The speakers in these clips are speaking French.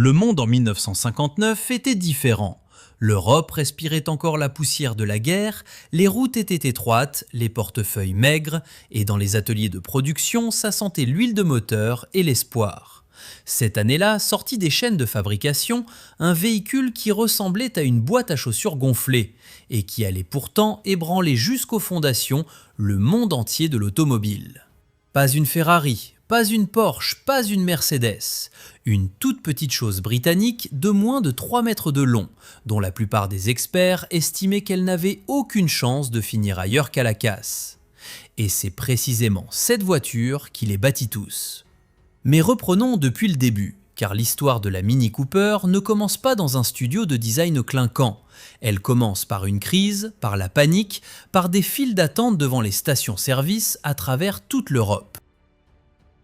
Le monde en 1959 était différent. L'Europe respirait encore la poussière de la guerre, les routes étaient étroites, les portefeuilles maigres, et dans les ateliers de production, ça sentait l'huile de moteur et l'espoir. Cette année-là, sortit des chaînes de fabrication un véhicule qui ressemblait à une boîte à chaussures gonflée, et qui allait pourtant ébranler jusqu'aux fondations le monde entier de l'automobile. Pas une Ferrari, pas une Porsche, pas une Mercedes. Une toute petite chose britannique de moins de 3 mètres de long, dont la plupart des experts estimaient qu'elle n'avait aucune chance de finir ailleurs qu'à la casse. Et c'est précisément cette voiture qui les battit tous. Mais reprenons depuis le début, car l'histoire de la Mini Cooper ne commence pas dans un studio de design clinquant. Elle commence par une crise, par la panique, par des files d'attente devant les stations-service à travers toute l'Europe.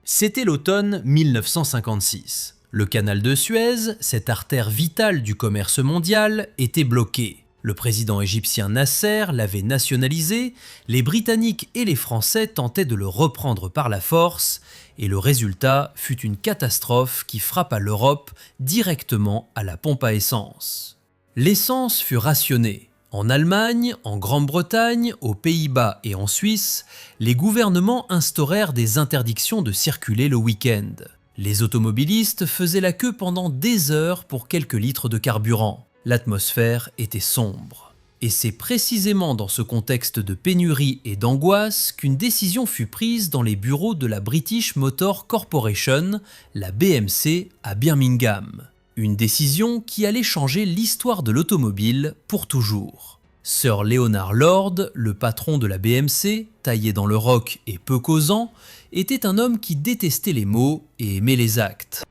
C'était l'automne 1956. Le canal de Suez, cette artère vitale du commerce mondial, était bloqué. Le président égyptien Nasser l'avait nationalisé, les Britanniques et les Français tentaient de le reprendre par la force, et le résultat fut une catastrophe qui frappa l'Europe directement à la pompe à essence. L'essence fut rationnée. En Allemagne, en Grande-Bretagne, aux Pays-Bas et en Suisse, les gouvernements instaurèrent des interdictions de circuler le week-end. Les automobilistes faisaient la queue pendant des heures pour quelques litres de carburant. L'atmosphère était sombre. Et c'est précisément dans ce contexte de pénurie et d'angoisse qu'une décision fut prise dans les bureaux de la British Motor Corporation, la BMC, à Birmingham. Une décision qui allait changer l'histoire de l'automobile pour toujours. Sir Leonard Lord, le patron de la BMC, taillé dans le rock et peu causant, était un homme qui détestait les mots et aimait les actes.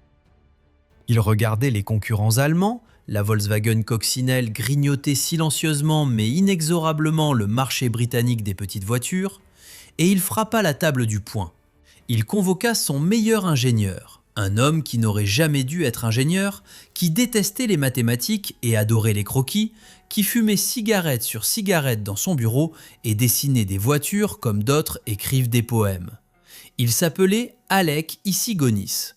Il regardait les concurrents allemands, la Volkswagen coccinelle grignotait silencieusement mais inexorablement le marché britannique des petites voitures, et il frappa la table du poing. Il convoqua son meilleur ingénieur, un homme qui n'aurait jamais dû être ingénieur, qui détestait les mathématiques et adorait les croquis, qui fumait cigarette sur cigarette dans son bureau et dessinait des voitures comme d'autres écrivent des poèmes. Il s'appelait Alec Issigonis.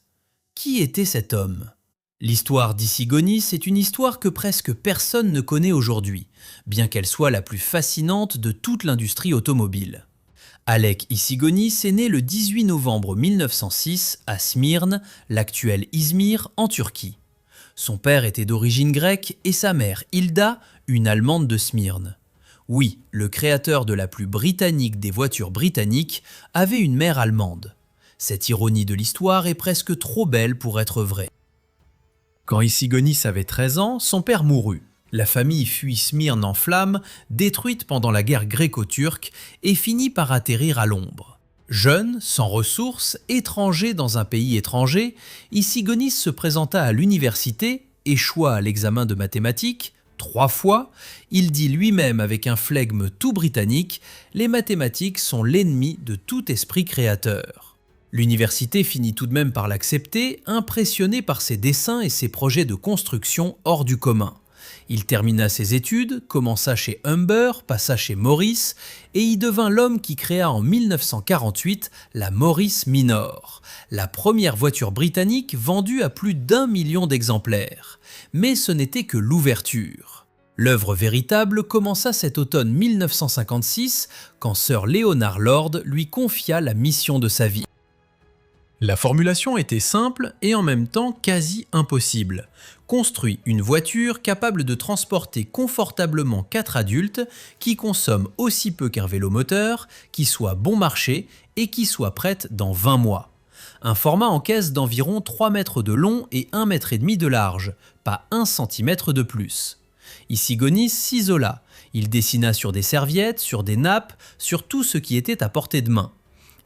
Qui était cet homme ? L'histoire d'Issigonis est une histoire que presque personne ne connaît aujourd'hui, bien qu'elle soit la plus fascinante de toute l'industrie automobile. Alec Issigonis est né le 18 novembre 1906 à Smyrne, l'actuel Izmir, en Turquie. Son père était d'origine grecque et sa mère, Hilda, une Allemande de Smyrne. Oui, le créateur de la plus britannique des voitures britanniques avait une mère allemande. Cette ironie de l'histoire est presque trop belle pour être vraie. Quand Issigonis avait 13 ans, son père mourut. La famille fuit Smyrne en flammes, détruite pendant la guerre gréco-turque, et finit par atterrir à Londres. Jeune, sans ressources, étranger dans un pays étranger, Issigonis se présenta à l'université, échoua à l'examen de mathématiques, 3 fois. Il dit lui-même avec un flegme tout britannique « Les mathématiques sont l'ennemi de tout esprit créateur ». L'université finit tout de même par l'accepter, impressionné par ses dessins et ses projets de construction hors du commun. Il termina ses études, commença chez Humber, passa chez Morris, et y devint l'homme qui créa en 1948 la Morris Minor, la première voiture britannique vendue à plus d'1 million d'exemplaires. Mais ce n'était que l'ouverture. L'œuvre véritable commença cet automne 1956, quand Sir Leonard Lord lui confia la mission de sa vie. La formulation était simple et en même temps quasi impossible. Construit une voiture capable de transporter confortablement 4 adultes, qui consomme aussi peu qu'un vélomoteur, qui soit bon marché et qui soit prête dans 20 mois. Un format en caisse d'environ 3 mètres de long et 1,5 mètre de large, pas 1 cm de plus. Issigonis s'isola. Il dessina sur des serviettes, sur des nappes, sur tout ce qui était à portée de main.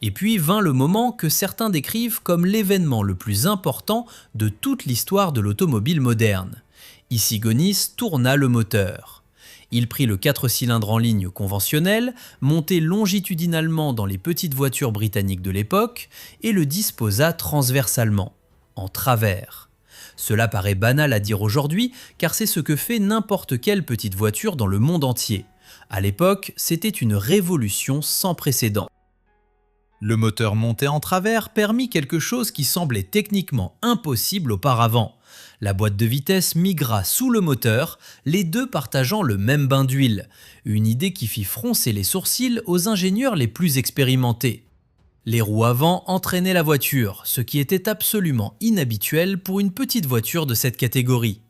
Et puis vint le moment que certains décrivent comme l'événement le plus important de toute l'histoire de l'automobile moderne. Issigonis tourna le moteur. Il prit le 4 cylindres en ligne conventionnel, monté longitudinalement dans les petites voitures britanniques de l'époque, et le disposa transversalement, en travers. Cela paraît banal à dire aujourd'hui, car c'est ce que fait n'importe quelle petite voiture dans le monde entier. À l'époque, c'était une révolution sans précédent. Le moteur monté en travers permit quelque chose qui semblait techniquement impossible auparavant, La boîte de vitesse migra sous le moteur, les deux partageant le même bain d'huile, une idée qui fit froncer les sourcils aux ingénieurs les plus expérimentés. Les roues avant entraînaient la voiture, ce qui était absolument inhabituel pour une petite voiture de cette catégorie.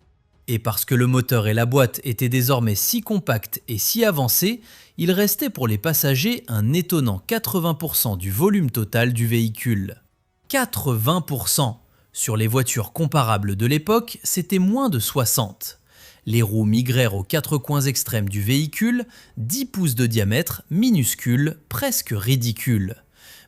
Et parce que le moteur et la boîte étaient désormais si compacts et si avancés, il restait pour les passagers un étonnant 80% du volume total du véhicule. 80%! Sur les voitures comparables de l'époque, c'était moins de 60. Les roues migrèrent aux quatre coins extrêmes du véhicule, 10 pouces de diamètre, minuscule, presque ridicule.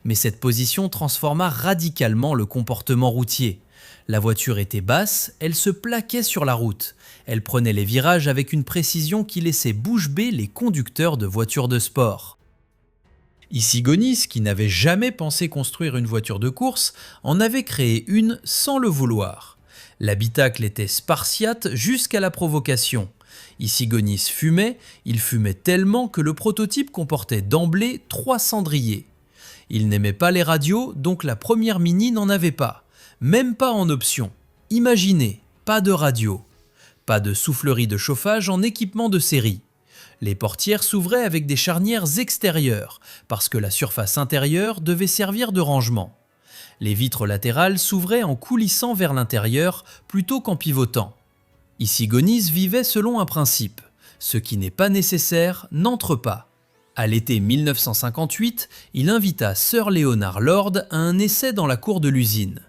Mais cette position transforma radicalement le comportement routier. La voiture était basse, elle se plaquait sur la route. Elle prenait les virages avec une précision qui laissait bouche bée les conducteurs de voitures de sport. Issigonis, qui n'avait jamais pensé construire une voiture de course, en avait créé une sans le vouloir. L'habitacle était spartiate jusqu'à la provocation. Issigonis fumait, il fumait tellement que le prototype comportait d'emblée 3 cendriers. Il n'aimait pas les radios, donc la première Mini n'en avait pas. Même pas en option. Imaginez, pas de radio. Pas de soufflerie de chauffage en équipement de série. Les portières s'ouvraient avec des charnières extérieures, parce que la surface intérieure devait servir de rangement. Les vitres latérales s'ouvraient en coulissant vers l'intérieur plutôt qu'en pivotant. Issigonis vivait selon un principe. Ce qui n'est pas nécessaire n'entre pas. À l'été 1958, il invita Sir Leonard Lord à un essai dans la cour de l'usine.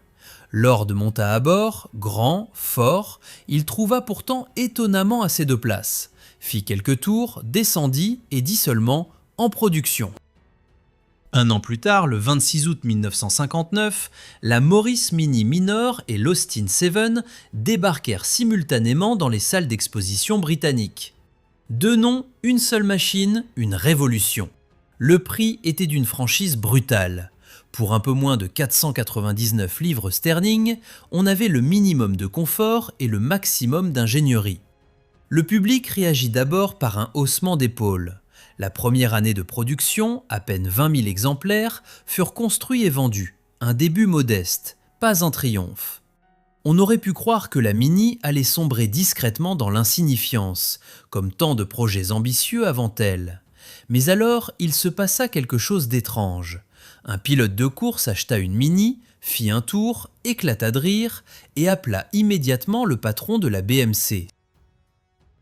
Lord monta à bord, grand, fort, il trouva pourtant étonnamment assez de place. Fit quelques tours, descendit et dit seulement « en production ». Un an plus tard, le 26 août 1959, la Morris Mini Minor et l'Austin 7 débarquèrent simultanément dans les salles d'exposition britanniques. Deux noms, une seule machine, une révolution. Le prix était d'une franchise brutale. Pour un peu moins de 499 livres sterling, on avait le minimum de confort et le maximum d'ingénierie. Le public réagit d'abord par un haussement d'épaules. La première année de production, à peine 20 000 exemplaires, furent construits et vendus. Un début modeste, pas un triomphe. On aurait pu croire que la Mini allait sombrer discrètement dans l'insignifiance, comme tant de projets ambitieux avant elle. Mais alors, il se passa quelque chose d'étrange. Un pilote de course acheta une Mini, fit un tour, éclata de rire et appela immédiatement le patron de la BMC.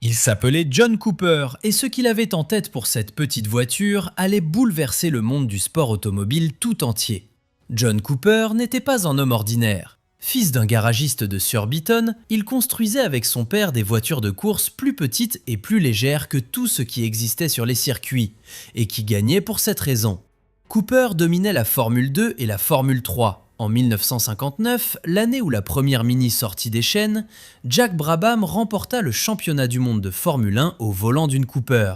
Il s'appelait John Cooper et ce qu'il avait en tête pour cette petite voiture allait bouleverser le monde du sport automobile tout entier. John Cooper n'était pas un homme ordinaire. Fils d'un garagiste de Surbiton, il construisait avec son père des voitures de course plus petites et plus légères que tout ce qui existait sur les circuits, et qui gagnaient pour cette raison. Cooper dominait la Formule 2 et la Formule 3. En 1959, l'année où la première Mini sortit des chaînes, Jack Brabham remporta le championnat du monde de Formule 1 au volant d'une Cooper.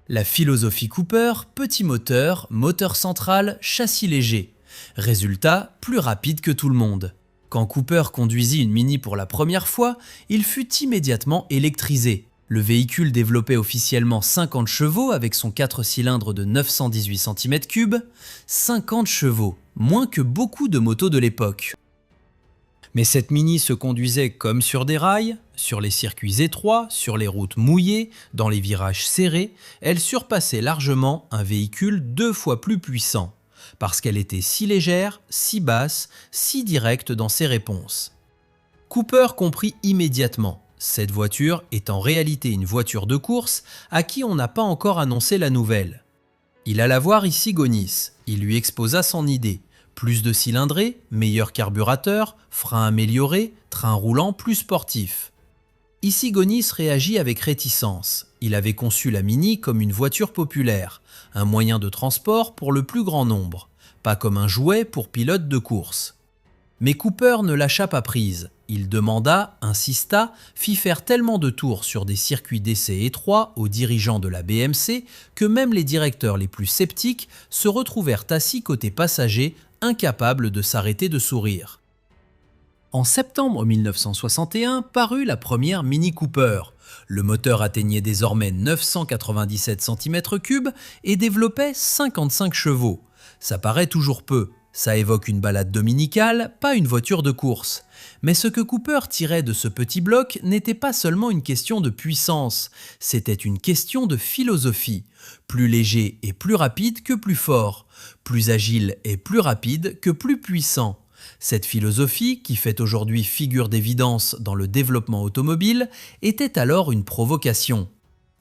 La philosophie Cooper, petit moteur, moteur central, châssis léger. Résultat, plus rapide que tout le monde. Quand Cooper conduisit une Mini pour la première fois, il fut immédiatement électrisé. Le véhicule développait officiellement 50 chevaux avec son 4 cylindres de 918 cm3, 50 chevaux, moins que beaucoup de motos de l'époque. Mais cette Mini se conduisait comme sur des rails, sur les circuits étroits, sur les routes mouillées, dans les virages serrés, elle surpassait largement un véhicule 2 fois plus puissant, parce qu'elle était si légère, si basse, si directe dans ses réponses. Cooper comprit immédiatement. Cette voiture est en réalité une voiture de course à qui on n'a pas encore annoncé la nouvelle. Il alla voir Issigonis, il lui exposa son idée. Plus de cylindrée, meilleur carburateur, frein amélioré, train roulant plus sportif. Issigonis réagit avec réticence. Il avait conçu la Mini comme une voiture populaire, un moyen de transport pour le plus grand nombre, pas comme un jouet pour pilote de course. Mais Cooper ne lâcha pas prise. Il demanda, insista, fit faire tellement de tours sur des circuits d'essai étroits aux dirigeants de la BMC que même les directeurs les plus sceptiques se retrouvèrent assis côté passagers, incapables de s'arrêter de sourire. En septembre 1961 parut la première Mini Cooper. Le moteur atteignait désormais 997 cm3 et développait 55 chevaux. Ça paraît toujours peu. Ça évoque une balade dominicale, pas une voiture de course. Mais ce que Cooper tirait de ce petit bloc n'était pas seulement une question de puissance, c'était une question de philosophie. Plus léger et plus rapide que plus fort, plus agile et plus rapide que plus puissant. Cette philosophie, qui fait aujourd'hui figure d'évidence dans le développement automobile, était alors une provocation.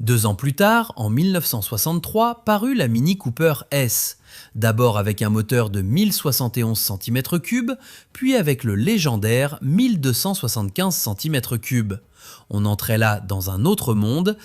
2 ans plus tard, en 1963, parut la Mini Cooper S, d'abord avec un moteur de 1071 cm3, puis avec le légendaire 1275 cm3. On entrait là dans un autre monde.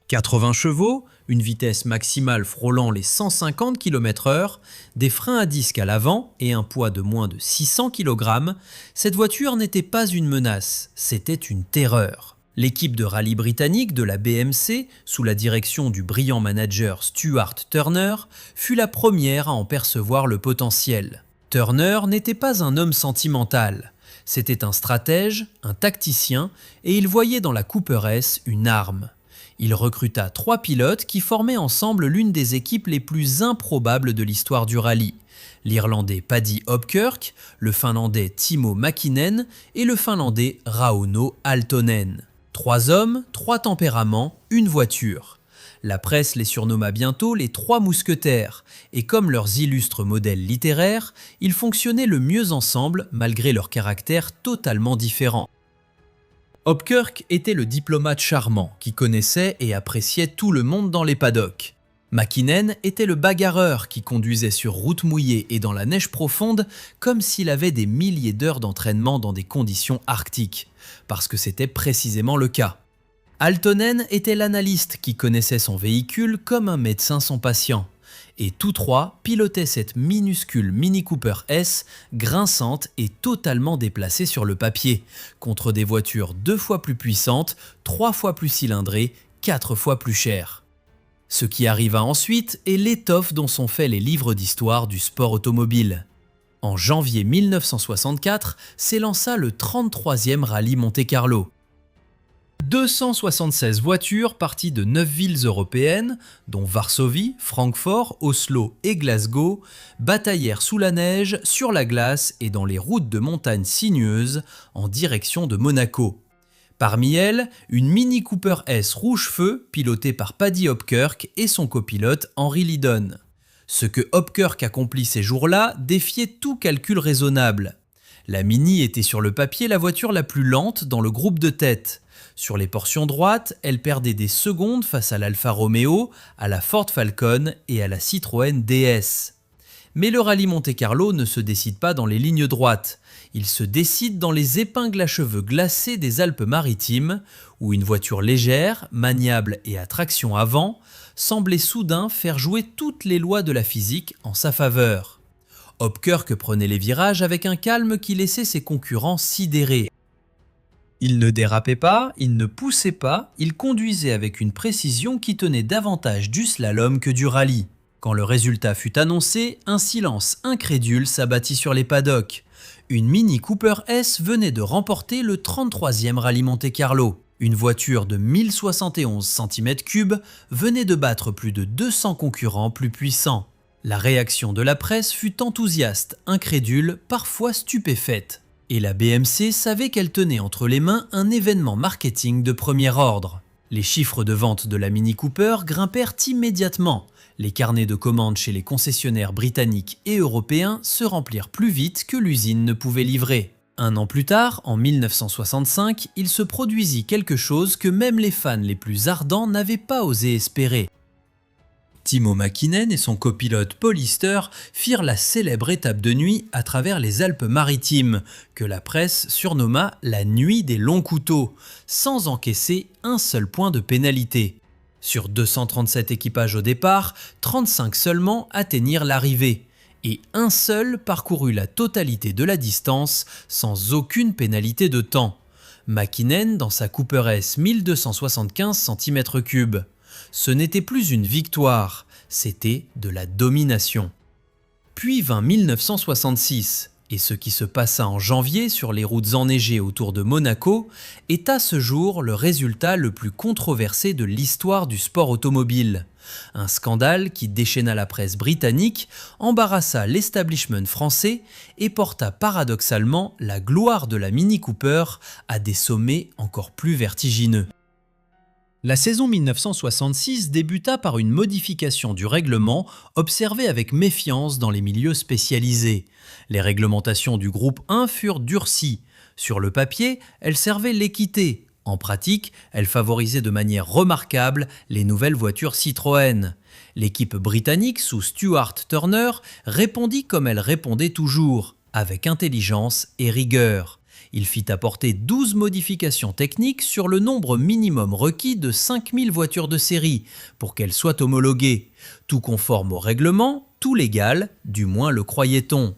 80 chevaux, une vitesse maximale frôlant les 150 km/h, des freins à disque à l'avant et un poids de moins de 600 kg, cette voiture n'était pas une menace, c'était une terreur. L'équipe de rallye britannique de la BMC, sous la direction du brillant manager Stuart Turner, fut la première à en percevoir le potentiel. Turner n'était pas un homme sentimental, c'était un stratège, un tacticien, et il voyait dans la Cooper S une arme. Il recruta 3 pilotes qui formaient ensemble l'une des équipes les plus improbables de l'histoire du rallye. L'Irlandais Paddy Hopkirk, le Finlandais Timo Mäkinen et le Finlandais Rauno Aaltonen. 3 hommes, 3 tempéraments, une voiture. La presse les surnomma bientôt les 3 mousquetaires, et comme leurs illustres modèles littéraires, ils fonctionnaient le mieux ensemble malgré leurs caractères totalement différents. Hopkirk était le diplomate charmant qui connaissait et appréciait tout le monde dans les paddocks. Mäkinen était le bagarreur qui conduisait sur route mouillée et dans la neige profonde comme s'il avait des milliers d'heures d'entraînement dans des conditions arctiques, parce que c'était précisément le cas. Aaltonen était l'analyste qui connaissait son véhicule comme un médecin son patient. Et tous 3 pilotaient cette minuscule Mini Cooper S, grinçante et totalement déplacée sur le papier, contre des voitures 2 fois plus puissantes, 3 fois plus cylindrées, 4 fois plus chères. Ce qui arriva ensuite est l'étoffe dont sont faits les livres d'histoire du sport automobile. En janvier 1964 s'élança le 33e rallye Monte-Carlo. 276 voitures parties de 9 villes européennes, dont Varsovie, Francfort, Oslo et Glasgow, bataillèrent sous la neige, sur la glace et dans les routes de montagne sinueuses en direction de Monaco. Parmi elles, une Mini Cooper S rouge feu pilotée par Paddy Hopkirk et son copilote Henry Lydon. Ce que Hopkirk accomplit ces jours-là défiait tout calcul raisonnable. La Mini était sur le papier la voiture la plus lente dans le groupe de tête. Sur les portions droites, elle perdait des secondes face à l'Alfa Romeo, à la Ford Falcon et à la Citroën DS. Mais le rallye Monte-Carlo ne se décide pas dans les lignes droites. Il se décide dans les épingles à cheveux glacées des Alpes-Maritimes, où une voiture légère, maniable et à traction avant semblait soudain faire jouer toutes les lois de la physique en sa faveur. Hopkirk prenait les virages avec un calme qui laissait ses concurrents sidérés. Il ne dérapait pas, il ne poussait pas, il conduisait avec une précision qui tenait davantage du slalom que du rallye. Quand le résultat fut annoncé, un silence incrédule s'abattit sur les paddocks. Une Mini Cooper S venait de remporter le 33e rallye Monte-Carlo. Une voiture de 1071 cm3 venait de battre plus de 200 concurrents plus puissants. La réaction de la presse fut enthousiaste, incrédule, parfois stupéfaite. Et la BMC savait qu'elle tenait entre les mains un événement marketing de premier ordre. Les chiffres de vente de la Mini Cooper grimpèrent immédiatement. Les carnets de commandes chez les concessionnaires britanniques et européens se remplirent plus vite que l'usine ne pouvait livrer. 1 an plus tard, en 1965, il se produisit quelque chose que même les fans les plus ardents n'avaient pas osé espérer. Timo Mäkinen et son copilote Paul Lister firent la célèbre étape de nuit à travers les Alpes-Maritimes, que la presse surnomma la nuit des longs couteaux, sans encaisser un seul point de pénalité. Sur 237 équipages au départ, 35 seulement atteignirent l'arrivée, et un seul parcourut la totalité de la distance sans aucune pénalité de temps. Mäkinen dans sa Cooper S 1275 cm3. Ce n'était plus une victoire, c'était de la domination. Puis vint 1966, Et ce qui se passa en janvier sur les routes enneigées autour de Monaco est à ce jour le résultat le plus controversé de l'histoire du sport automobile. Un scandale qui déchaîna la presse britannique, embarrassa l'establishment français et porta paradoxalement la gloire de la Mini Cooper à des sommets encore plus vertigineux. La saison 1966 débuta par une modification du règlement observée avec méfiance dans les milieux spécialisés. Les réglementations du groupe 1 furent durcies. Sur le papier, elles servaient l'équité. En pratique, elles favorisaient de manière remarquable les nouvelles voitures Citroën. L'équipe britannique sous Stuart Turner répondit comme elle répondait toujours, avec intelligence et rigueur. Il fit apporter 12 modifications techniques sur le nombre minimum requis de 5000 voitures de série pour qu'elles soient homologuées. Tout conforme au règlement, tout légal, du moins le croyait-on.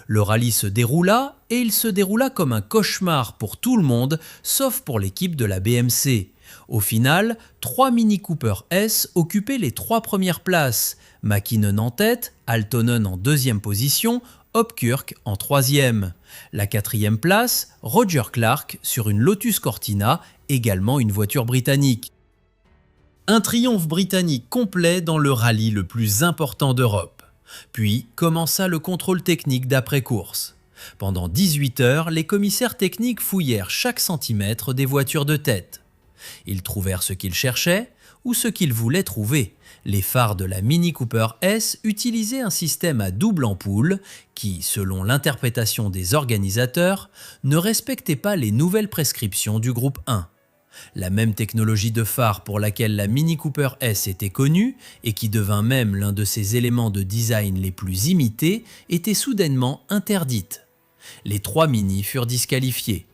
Le rallye se déroula et il se déroula comme un cauchemar pour tout le monde, sauf pour l'équipe de la BMC. Au final, 3 Mini Cooper S occupaient les 3 premières places, Mäkinen en tête, Aaltonen en deuxième position, Hopkirk en troisième. La 4e place, Roger Clark sur une Lotus Cortina, également une voiture britannique. Un triomphe britannique complet dans le rallye le plus important d'Europe. Puis commença le contrôle technique d'après-course. Pendant 18 heures, les commissaires techniques fouillèrent chaque centimètre des voitures de tête. Ils trouvèrent ce qu'ils cherchaient ou ce qu'ils voulaient trouver. Les phares de la Mini Cooper S utilisaient un système à double ampoule qui, selon l'interprétation des organisateurs, ne respectait pas les nouvelles prescriptions du groupe 1. La même technologie de phare pour laquelle la Mini Cooper S était connue et qui devint même l'un de ses éléments de design les plus imités était soudainement interdite. Les 3 Mini furent disqualifiés.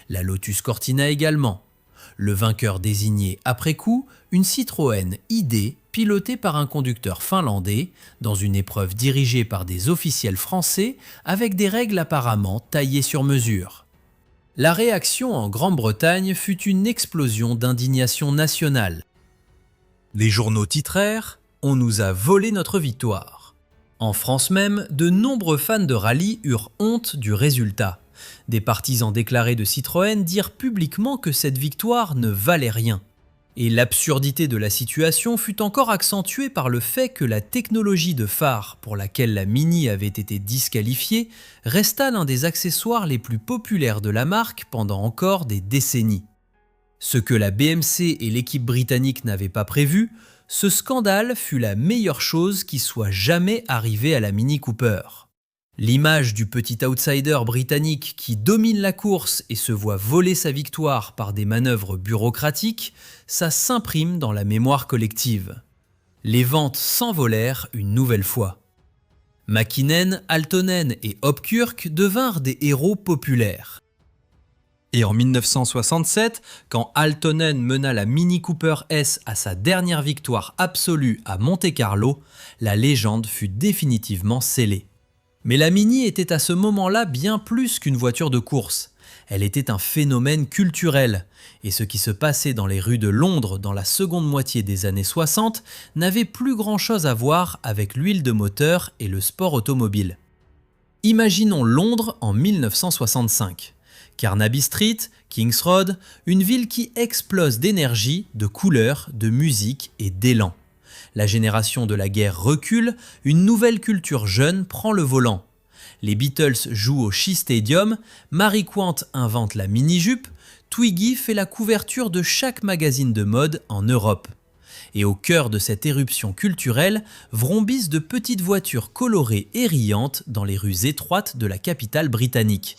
La Lotus Cortina également. Le vainqueur désigné après coup, une Citroën ID pilotée par un conducteur finlandais dans une épreuve dirigée par des officiels français avec des règles apparemment taillées sur mesure. La réaction en Grande-Bretagne fut une explosion d'indignation nationale. Les journaux titrèrent « On nous a volé notre victoire ». En France même, de nombreux fans de rallye eurent honte du résultat. Des partisans déclarés de Citroën dirent publiquement que cette victoire ne valait rien. Et l'absurdité de la situation fut encore accentuée par le fait que la technologie de phare pour laquelle la Mini avait été disqualifiée resta l'un des accessoires les plus populaires de la marque pendant encore des décennies. Ce que la BMC et l'équipe britannique n'avaient pas prévu, ce scandale fut la meilleure chose qui soit jamais arrivée à la Mini Cooper. L'image du petit outsider britannique qui domine la course et se voit voler sa victoire par des manœuvres bureaucratiques, ça s'imprime dans la mémoire collective. Les ventes s'envolèrent une nouvelle fois. Mäkinen, Aaltonen et Hopkirk devinrent des héros populaires. Et en 1967, quand Aaltonen mena la Mini Cooper S à sa dernière victoire absolue à Monte-Carlo, la légende fut définitivement scellée. Mais la Mini était à ce moment-là bien plus qu'une voiture de course. Elle était un phénomène culturel. Et ce qui se passait dans les rues de Londres dans la seconde moitié des années 60 n'avait plus grand-chose à voir avec l'huile de moteur et le sport automobile. Imaginons Londres en 1965. Carnaby Street, King's Road, une ville qui explose d'énergie, de couleurs, de musique et d'élan. La génération de la guerre recule, une nouvelle culture jeune prend le volant. Les Beatles jouent au Shea Stadium, Mary Quant invente la mini-jupe, Twiggy fait la couverture de chaque magazine de mode en Europe. Et au cœur de cette éruption culturelle, vrombissent de petites voitures colorées et riantes dans les rues étroites de la capitale britannique.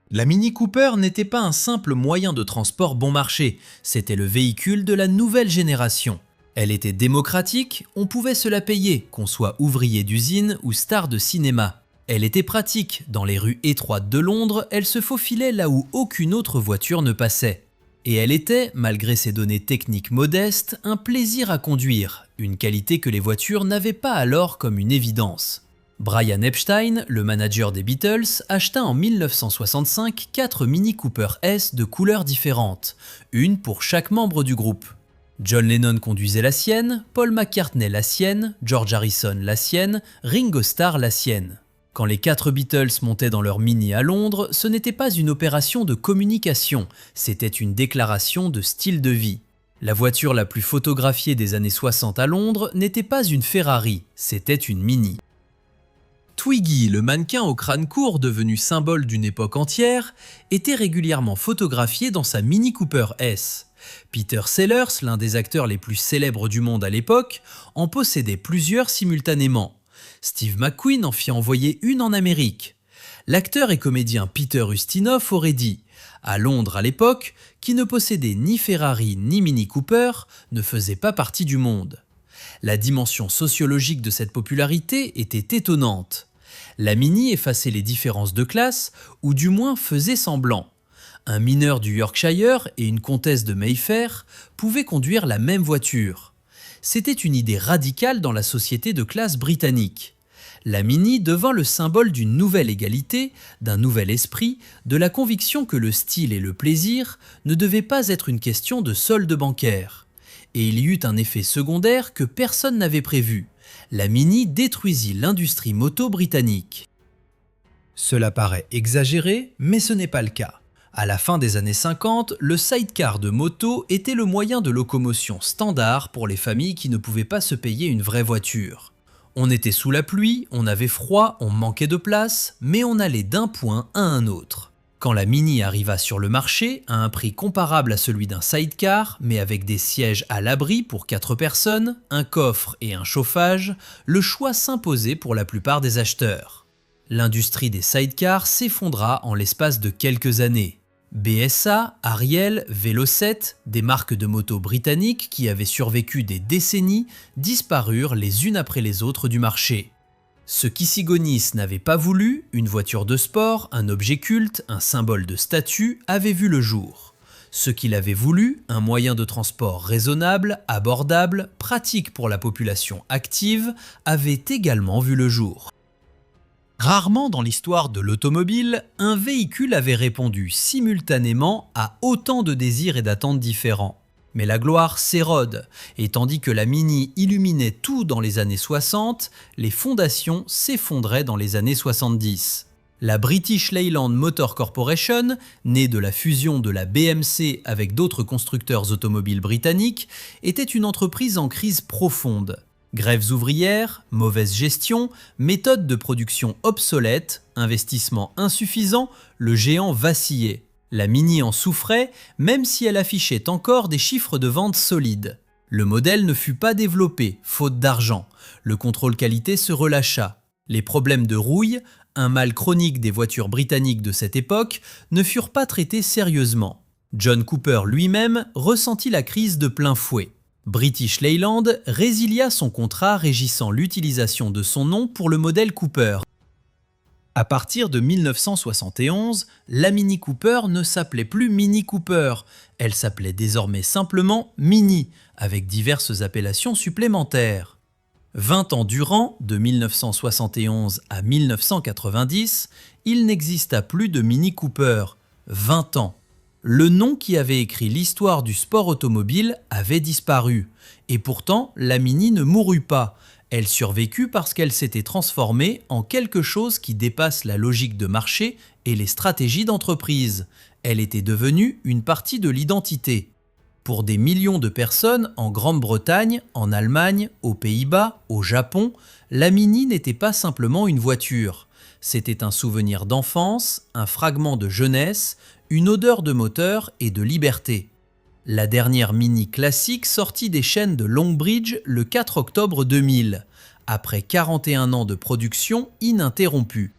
La Mini Cooper n'était pas un simple moyen de transport bon marché, c'était le véhicule de la nouvelle génération. Elle était démocratique, on pouvait se la payer, qu'on soit ouvrier d'usine ou star de cinéma. Elle était pratique, dans les rues étroites de Londres, elle se faufilait là où aucune autre voiture ne passait. Et elle était, malgré ses données techniques modestes, un plaisir à conduire, une qualité que les voitures n'avaient pas alors comme une évidence. Brian Epstein, le manager des Beatles, acheta en 1965 4 Mini Cooper S de couleurs différentes, une pour chaque membre du groupe. John Lennon conduisait la sienne, Paul McCartney la sienne, George Harrison la sienne, Ringo Starr la sienne. Quand les 4 Beatles montaient dans leur Mini à Londres, ce n'était pas une opération de communication, c'était une déclaration de style de vie. La voiture la plus photographiée des années 60 à Londres n'était pas une Ferrari, c'était une Mini. Twiggy, le mannequin au crâne court devenu symbole d'une époque entière, était régulièrement photographié dans sa Mini Cooper S. Peter Sellers, l'un des acteurs les plus célèbres du monde à l'époque, en possédait plusieurs simultanément. Steve McQueen en fit envoyer une en Amérique. L'acteur et comédien Peter Ustinov aurait dit « À Londres à l'époque, qui ne possédait ni Ferrari ni Mini Cooper, ne faisait pas partie du monde. » La dimension sociologique de cette popularité était étonnante. La Mini effaçait les différences de classe, ou du moins faisait semblant. Un mineur du Yorkshire et une comtesse de Mayfair pouvaient conduire la même voiture. C'était une idée radicale dans la société de classe britannique. La Mini devint le symbole d'une nouvelle égalité, d'un nouvel esprit, de la conviction que le style et le plaisir ne devaient pas être une question de solde bancaire. Et il y eut un effet secondaire que personne n'avait prévu. La Mini détruisit l'industrie moto britannique. Cela paraît exagéré, mais ce n'est pas le cas. À la fin des années 50, le sidecar de moto était le moyen de locomotion standard pour les familles qui ne pouvaient pas se payer une vraie voiture. On était sous la pluie, on avait froid, on manquait de place, mais on allait d'un point à un autre. Quand la Mini arriva sur le marché, à un prix comparable à celui d'un sidecar, mais avec des sièges à l'abri pour 4 personnes, un coffre et un chauffage, le choix s'imposait pour la plupart des acheteurs. L'industrie des sidecars s'effondra en l'espace de quelques années. BSA, Ariel, Velocet, des marques de motos britanniques qui avaient survécu des décennies, disparurent les unes après les autres du marché. Ce qu'Issigonis n'avait pas voulu, une voiture de sport, un objet culte, un symbole de statut, avait vu le jour. Ce qu'il avait voulu, un moyen de transport raisonnable, abordable, pratique pour la population active, avait également vu le jour. Rarement dans l'histoire de l'automobile, un véhicule avait répondu simultanément à autant de désirs et d'attentes différents. Mais la gloire s'érode, et tandis que la Mini illuminait tout dans les années 60, les fondations s'effondraient dans les années 70. La British Leyland Motor Corporation, née de la fusion de la BMC avec d'autres constructeurs automobiles britanniques, était une entreprise en crise profonde. Grèves ouvrières, mauvaise gestion, méthodes de production obsolètes, investissements insuffisants, le géant vacillait. La Mini en souffrait, même si elle affichait encore des chiffres de vente solides. Le modèle ne fut pas développé, faute d'argent. Le contrôle qualité se relâcha. Les problèmes de rouille, un mal chronique des voitures britanniques de cette époque, ne furent pas traités sérieusement. John Cooper lui-même ressentit la crise de plein fouet. British Leyland résilia son contrat régissant l'utilisation de son nom pour le modèle Cooper. À partir de 1971, la Mini Cooper ne s'appelait plus Mini Cooper, elle s'appelait désormais simplement Mini, avec diverses appellations supplémentaires. 20 ans durant, de 1971 à 1990, il n'exista plus de Mini Cooper. 20 ans. Le nom qui avait écrit l'histoire du sport automobile avait disparu. Et pourtant, la Mini ne mourut pas. Elle survécut parce qu'elle s'était transformée en quelque chose qui dépasse la logique de marché et les stratégies d'entreprise. Elle était devenue une partie de l'identité. Pour des millions de personnes en Grande-Bretagne, en Allemagne, aux Pays-Bas, au Japon, la Mini n'était pas simplement une voiture. C'était un souvenir d'enfance, un fragment de jeunesse, une odeur de moteur et de liberté. La dernière Mini classique sortit des chaînes de Longbridge le 4 octobre 2000, après 41 ans de production ininterrompue.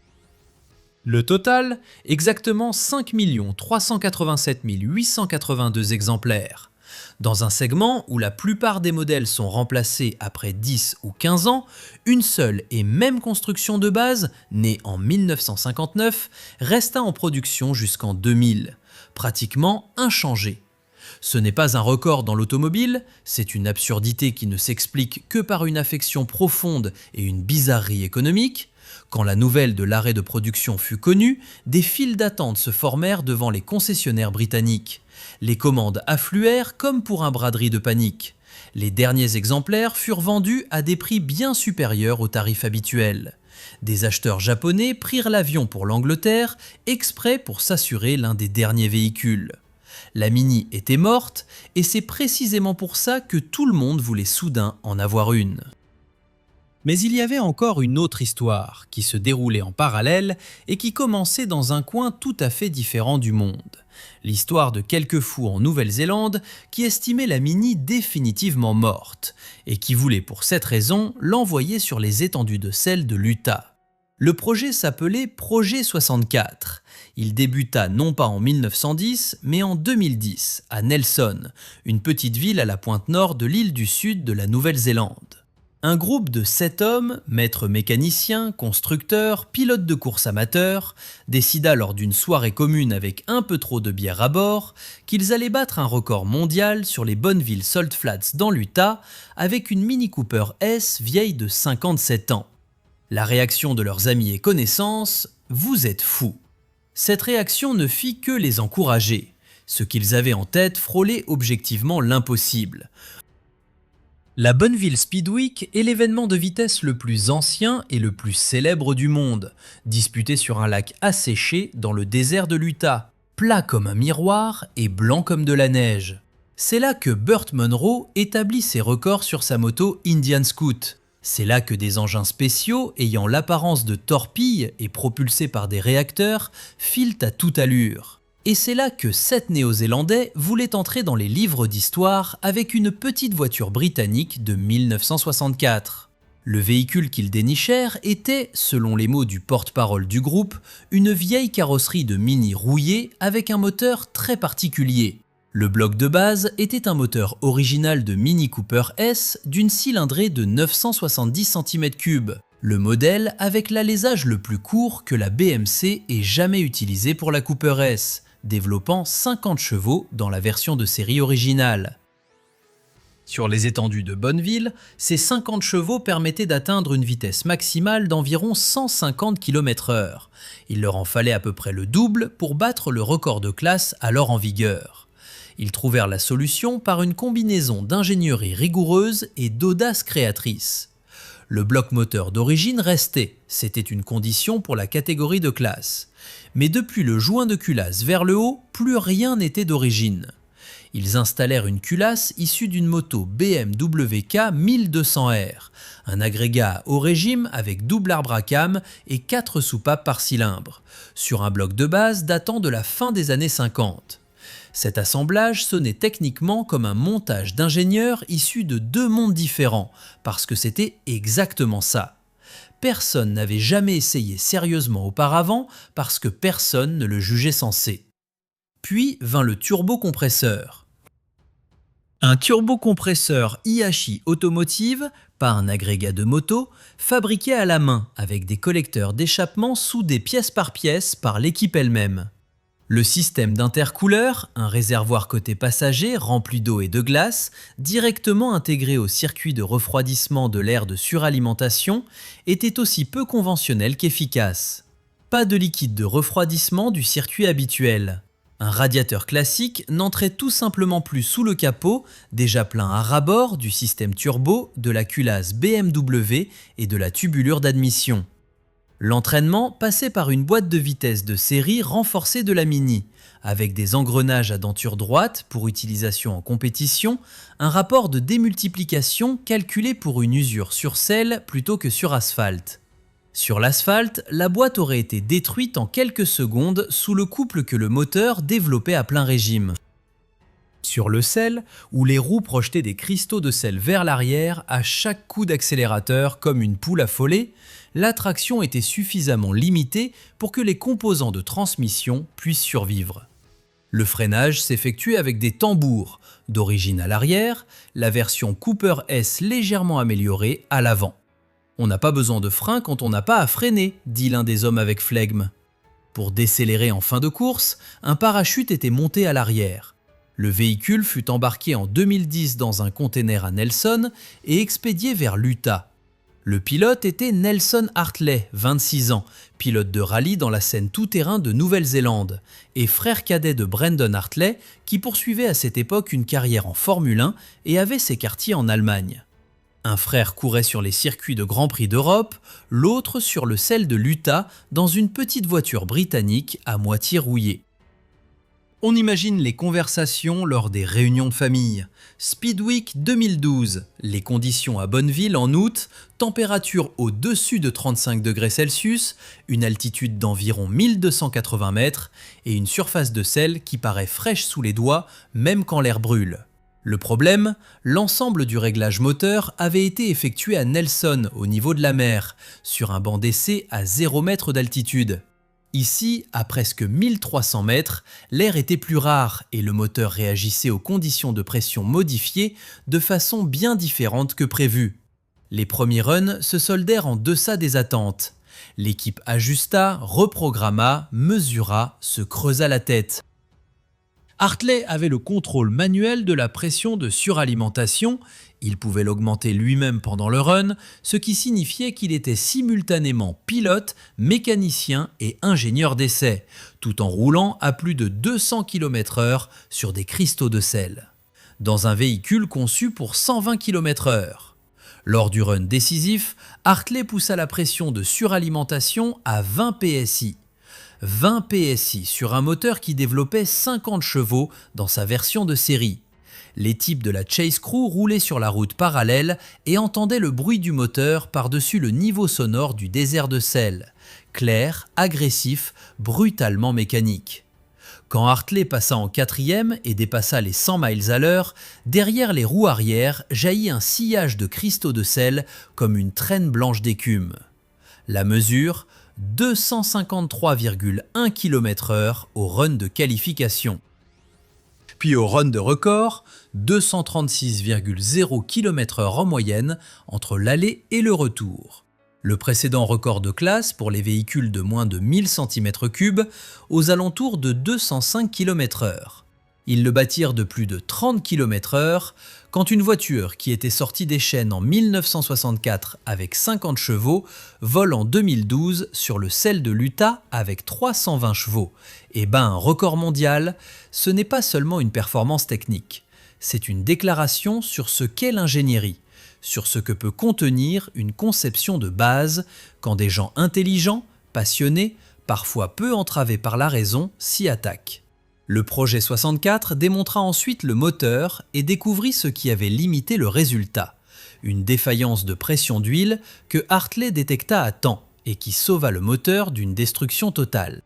Le total, exactement 5 387 882 exemplaires. Dans un segment où la plupart des modèles sont remplacés après 10 ou 15 ans, une seule et même construction de base, née en 1959, resta en production jusqu'en 2000, pratiquement inchangée. Ce n'est pas un record dans l'automobile, c'est une absurdité qui ne s'explique que par une affection profonde et une bizarrerie économique. Quand la nouvelle de l'arrêt de production fut connue, des files d'attente se formèrent devant les concessionnaires britanniques. Les commandes affluèrent comme pour un braderie de panique. Les derniers exemplaires furent vendus à des prix bien supérieurs aux tarifs habituels. Des acheteurs japonais prirent l'avion pour l'Angleterre, exprès pour s'assurer l'un des derniers véhicules. La Mini était morte, et c'est précisément pour ça que tout le monde voulait soudain en avoir une. Mais il y avait encore une autre histoire, qui se déroulait en parallèle et qui commençait dans un coin tout à fait différent du monde. L'histoire de quelques fous en Nouvelle-Zélande qui estimaient la Mini définitivement morte, et qui voulaient pour cette raison l'envoyer sur les étendues de sel de l'Utah. Le projet s'appelait Projet 64. Il débuta non pas en 1910, mais en 2010, à Nelson, une petite ville à la pointe nord de l'île du Sud de la Nouvelle-Zélande. Un groupe de 7 hommes, maîtres mécaniciens, constructeurs, pilotes de course amateurs, décida lors d'une soirée commune avec un peu trop de bière à bord qu'ils allaient battre un record mondial sur les Bonneville Salt Flats dans l'Utah avec une Mini Cooper S vieille de 57 ans. La réaction de leurs amis et connaissances « Vous êtes fous ». Cette réaction ne fit que les encourager. Ce qu'ils avaient en tête frôlait objectivement l'impossible. La Bonneville Speedweek est l'événement de vitesse le plus ancien et le plus célèbre du monde, disputé sur un lac asséché dans le désert de l'Utah, plat comme un miroir et blanc comme de la neige. C'est là que Burt Munro établit ses records sur sa moto Indian Scout. C'est là que des engins spéciaux ayant l'apparence de torpilles et propulsés par des réacteurs filent à toute allure. Et c'est là que 7 Néo-Zélandais voulaient entrer dans les livres d'histoire avec une petite voiture britannique de 1964. Le véhicule qu'ils dénichèrent était, selon les mots du porte-parole du groupe, une vieille carrosserie de Mini rouillée avec un moteur très particulier. Le bloc de base était un moteur original de Mini Cooper S d'une cylindrée de 970 cm3, le modèle avec l'alésage le plus court que la BMC ait jamais utilisé pour la Cooper S, développant 50 chevaux dans la version de série originale. Sur les étendues de Bonneville, ces 50 chevaux permettaient d'atteindre une vitesse maximale d'environ 150 km/h. Il leur en fallait à peu près le double pour battre le record de classe alors en vigueur. Ils trouvèrent la solution par une combinaison d'ingénierie rigoureuse et d'audace créatrice. Le bloc moteur d'origine restait, c'était une condition pour la catégorie de classe. Mais depuis le joint de culasse vers le haut, plus rien n'était d'origine. Ils installèrent une culasse issue d'une moto BMW K 1200R, un agrégat haut régime avec double arbre à cames et 4 soupapes par cylindre, sur un bloc de base datant de la fin des années 50. Cet assemblage sonnait techniquement comme un montage d'ingénieurs issus de 2 mondes différents, parce que c'était exactement ça. Personne n'avait jamais essayé sérieusement auparavant parce que personne ne le jugeait sensé. Puis vint le turbocompresseur. Un turbocompresseur IHI Automotive, pas un agrégat de moto, fabriqué à la main avec des collecteurs d'échappement soudés pièce par l'équipe elle-même. Le système d'intercouleur, un réservoir côté passager rempli d'eau et de glace, directement intégré au circuit de refroidissement de l'air de suralimentation, était aussi peu conventionnel qu'efficace. Pas de liquide de refroidissement du circuit habituel. Un radiateur classique n'entrait tout simplement plus sous le capot, déjà plein à ras-bord du système turbo, de la culasse BMW et de la tubulure d'admission. L'entraînement passait par une boîte de vitesse de série renforcée de la Mini, avec des engrenages à denture droite pour utilisation en compétition, un rapport de démultiplication calculé pour une usure sur selle plutôt que sur asphalte. Sur l'asphalte, la boîte aurait été détruite en quelques secondes sous le couple que le moteur développait à plein régime. Sur le sel, où les roues projetaient des cristaux de sel vers l'arrière à chaque coup d'accélérateur comme une poule affolée, la traction était suffisamment limitée pour que les composants de transmission puissent survivre. Le freinage s'effectuait avec des tambours, d'origine à l'arrière, la version Cooper S légèrement améliorée à l'avant. On n'a pas besoin de frein quand on n'a pas à freiner, dit l'un des hommes avec flegme. Pour décélérer en fin de course, un parachute était monté à l'arrière. Le véhicule fut embarqué en 2010 dans un container à Nelson et expédié vers l'Utah. Le pilote était Nelson Hartley, 26 ans, pilote de rallye dans la scène tout-terrain de Nouvelle-Zélande, et frère cadet de Brendan Hartley, qui poursuivait à cette époque une carrière en Formule 1 et avait ses quartiers en Allemagne. Un frère courait sur les circuits de Grand Prix d'Europe, l'autre sur le sel de l'Utah dans une petite voiture britannique à moitié rouillée. On imagine les conversations lors des réunions de famille. Speedweek 2012, les conditions à Bonneville en août, température au-dessus de 35 degrés Celsius, une altitude d'environ 1280 mètres et une surface de sel qui paraît fraîche sous les doigts même quand l'air brûle. Le problème, l'ensemble du réglage moteur avait été effectué à Nelson au niveau de la mer, sur un banc d'essai à 0 mètre d'altitude. Ici, à presque 1300 mètres, l'air était plus rare et le moteur réagissait aux conditions de pression modifiées de façon bien différente que prévu. Les premiers runs se soldèrent en deçà des attentes. L'équipe ajusta, reprogramma, mesura, se creusa la tête. Hartley avait le contrôle manuel de la pression de suralimentation, il pouvait l'augmenter lui-même pendant le run, ce qui signifiait qu'il était simultanément pilote, mécanicien et ingénieur d'essai, tout en roulant à plus de 200 km/h sur des cristaux de sel, dans un véhicule conçu pour 120 km/h. Lors du run décisif, Hartley poussa la pression de suralimentation à 20 PSI. 20 PSI sur un moteur qui développait 50 chevaux dans sa version de série. Les types de la Chase Crew roulaient sur la route parallèle et entendaient le bruit du moteur par-dessus le niveau sonore du désert de sel. Clair, agressif, brutalement mécanique. Quand Hartley passa en 4e et dépassa les 100 miles à l'heure, derrière les roues arrière jaillit un sillage de cristaux de sel comme une traîne blanche d'écume. La mesure, 253,1 km/h au run de qualification. Puis au run de record, 236,0 km/h en moyenne entre l'aller et le retour. Le précédent record de classe pour les véhicules de moins de 1000 cm3 aux alentours de 205 km/h. Ils le battirent de plus de 30 km/h quand une voiture qui était sortie des chaînes en 1964 avec 50 chevaux vole en 2012 sur le sel de l'Utah avec 320 chevaux et bat un record mondial. Ce n'est pas seulement une performance technique, c'est une déclaration sur ce qu'est l'ingénierie, sur ce que peut contenir une conception de base quand des gens intelligents, passionnés, parfois peu entravés par la raison, s'y attaquent. Le projet 64 démontra ensuite le moteur et découvrit ce qui avait limité le résultat, une défaillance de pression d'huile que Hartley détecta à temps et qui sauva le moteur d'une destruction totale.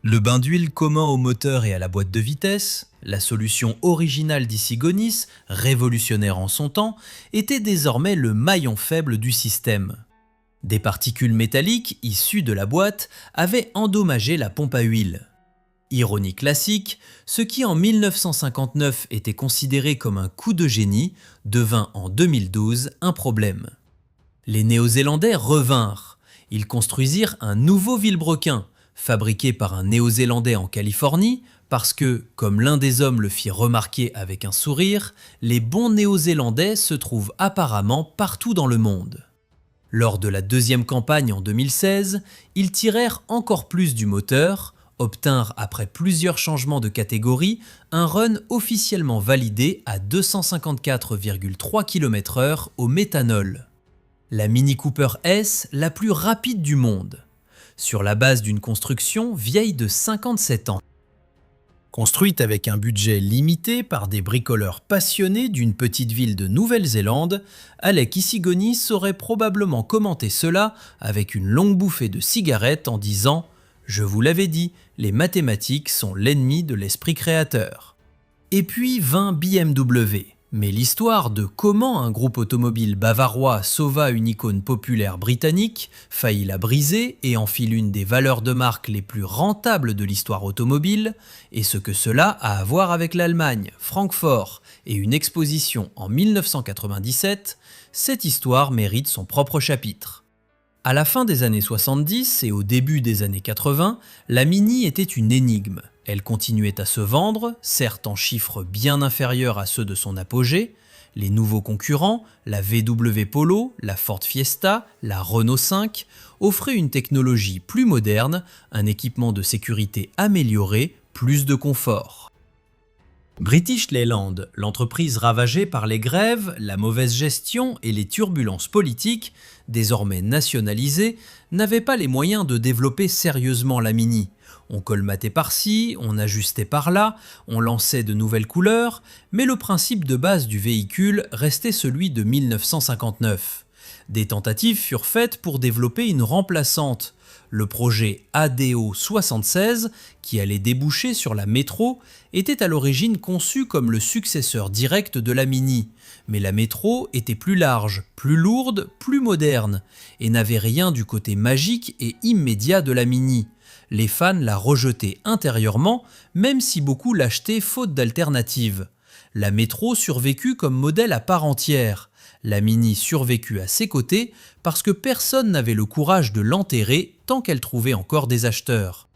Le bain d'huile commun au moteur et à la boîte de vitesse, la solution originale d'Issigonis, révolutionnaire en son temps, était désormais le maillon faible du système. Des particules métalliques issues de la boîte avaient endommagé la pompe à huile. Ironie classique, ce qui en 1959 était considéré comme un coup de génie devint en 2012 un problème. Les Néo-Zélandais revinrent. Ils construisirent un nouveau vilebrequin, fabriqué par un Néo-Zélandais en Californie, parce que, comme l'un des hommes le fit remarquer avec un sourire, les bons Néo-Zélandais se trouvent apparemment partout dans le monde. Lors de la deuxième campagne en 2016, ils tirèrent encore plus du moteur, obtinrent après plusieurs changements de catégorie un run officiellement validé à 254,3 km/h au méthanol. La Mini Cooper S, la plus rapide du monde, sur la base d'une construction vieille de 57 ans. Construite avec un budget limité par des bricoleurs passionnés d'une petite ville de Nouvelle-Zélande, Alec Issigonis aurait probablement commenté cela avec une longue bouffée de cigarette en disant « Je vous l'avais dit, les mathématiques sont l'ennemi de l'esprit créateur ». Et puis vint BMW. Mais l'histoire de comment un groupe automobile bavarois sauva une icône populaire britannique, faillit la briser et en fit l'une des valeurs de marque les plus rentables de l'histoire automobile, et ce que cela a à voir avec l'Allemagne, Francfort et une exposition en 1997, cette histoire mérite son propre chapitre. À la fin des années 70 et au début des années 80, la Mini était une énigme. Elle continuait à se vendre, certes en chiffres bien inférieurs à ceux de son apogée. Les nouveaux concurrents, la VW Polo, la Ford Fiesta, la Renault 5, offraient une technologie plus moderne, un équipement de sécurité amélioré, plus de confort. British Leyland, l'entreprise ravagée par les grèves, la mauvaise gestion et les turbulences politiques, désormais nationalisée, n'avait pas les moyens de développer sérieusement la Mini. On colmatait par-ci, on ajustait par-là, on lançait de nouvelles couleurs, mais le principe de base du véhicule restait celui de 1959. Des tentatives furent faites pour développer une remplaçante. Le projet ADO 76, qui allait déboucher sur la Metro, était à l'origine conçu comme le successeur direct de la Mini. Mais la Metro était plus large, plus lourde, plus moderne, et n'avait rien du côté magique et immédiat de la Mini. Les fans la rejetaient intérieurement, même si beaucoup l'achetaient faute d'alternative. La Metro survécut comme modèle à part entière. La Mini survécut à ses côtés parce que personne n'avait le courage de l'enterrer tant qu'elle trouvait encore des acheteurs.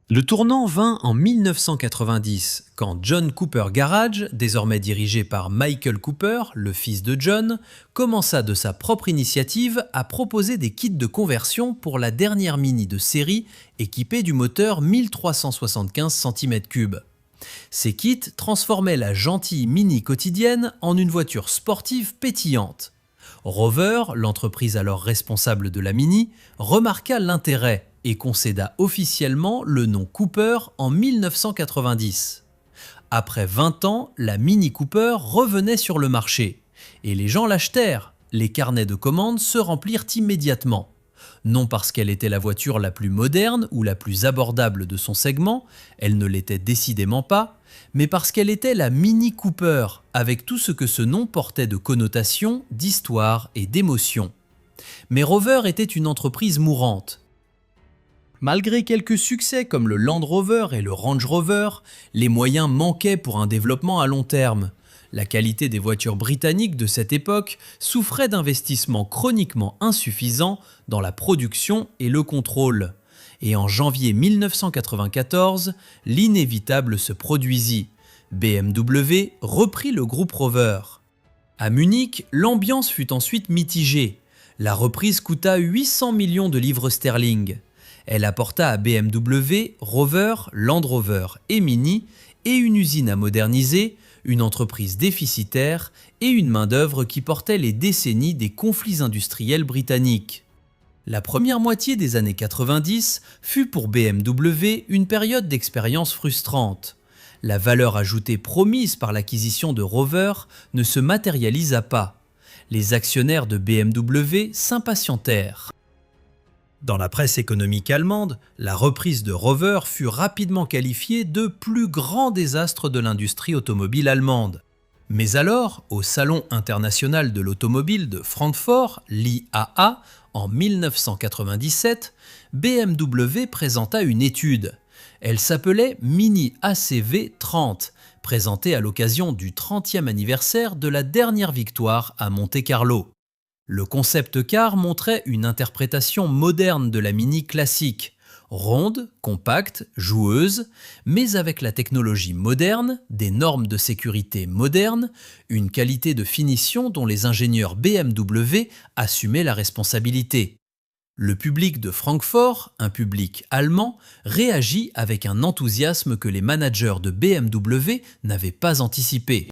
Le tournant vint en 1990, quand John Cooper Garage, désormais dirigé par Michael Cooper, le fils de John, commença de sa propre initiative à proposer des kits de conversion pour la dernière Mini de série équipée du moteur 1375 cm3. Ces kits transformaient la gentille Mini quotidienne en une voiture sportive pétillante. Rover, l'entreprise alors responsable de la Mini, remarqua l'intérêt et concéda officiellement le nom Cooper en 1990. Après 20 ans, la Mini Cooper revenait sur le marché. Et les gens l'achetèrent. Les carnets de commandes se remplirent immédiatement. Non parce qu'elle était la voiture la plus moderne ou la plus abordable de son segment, elle ne l'était décidément pas, mais parce qu'elle était la Mini Cooper, avec tout ce que ce nom portait de connotations, d'histoire et d'émotion. Mais Rover était une entreprise mourante. Malgré quelques succès comme le Land Rover et le Range Rover, les moyens manquaient pour un développement à long terme. La qualité des voitures britanniques de cette époque souffrait d'investissements chroniquement insuffisants dans la production et le contrôle. Et en janvier 1994, l'inévitable se produisit. BMW reprit le groupe Rover. À Munich, l'ambiance fut ensuite mitigée. La reprise coûta 800 millions de livres sterling. Elle apporta à BMW, Rover, Land Rover et Mini et une usine à moderniser, une entreprise déficitaire et une main-d'œuvre qui portait les décennies des conflits industriels britanniques. La première moitié des années 90 fut pour BMW une période d'expérience frustrante. La valeur ajoutée promise par l'acquisition de Rover ne se matérialisa pas. Les actionnaires de BMW s'impatientèrent. Dans la presse économique allemande, la reprise de Rover fut rapidement qualifiée de plus grand désastre de l'industrie automobile allemande. Mais alors, au Salon international de l'automobile de Francfort, l'IAA, en 1997, BMW présenta une étude. Elle s'appelait Mini ACV 30, présentée à l'occasion du 30e anniversaire de la dernière victoire à Monte-Carlo. Le concept car montrait une interprétation moderne de la Mini classique, ronde, compacte, joueuse, mais avec la technologie moderne, des normes de sécurité modernes, une qualité de finition dont les ingénieurs BMW assumaient la responsabilité. Le public de Francfort, un public allemand, réagit avec un enthousiasme que les managers de BMW n'avaient pas anticipé.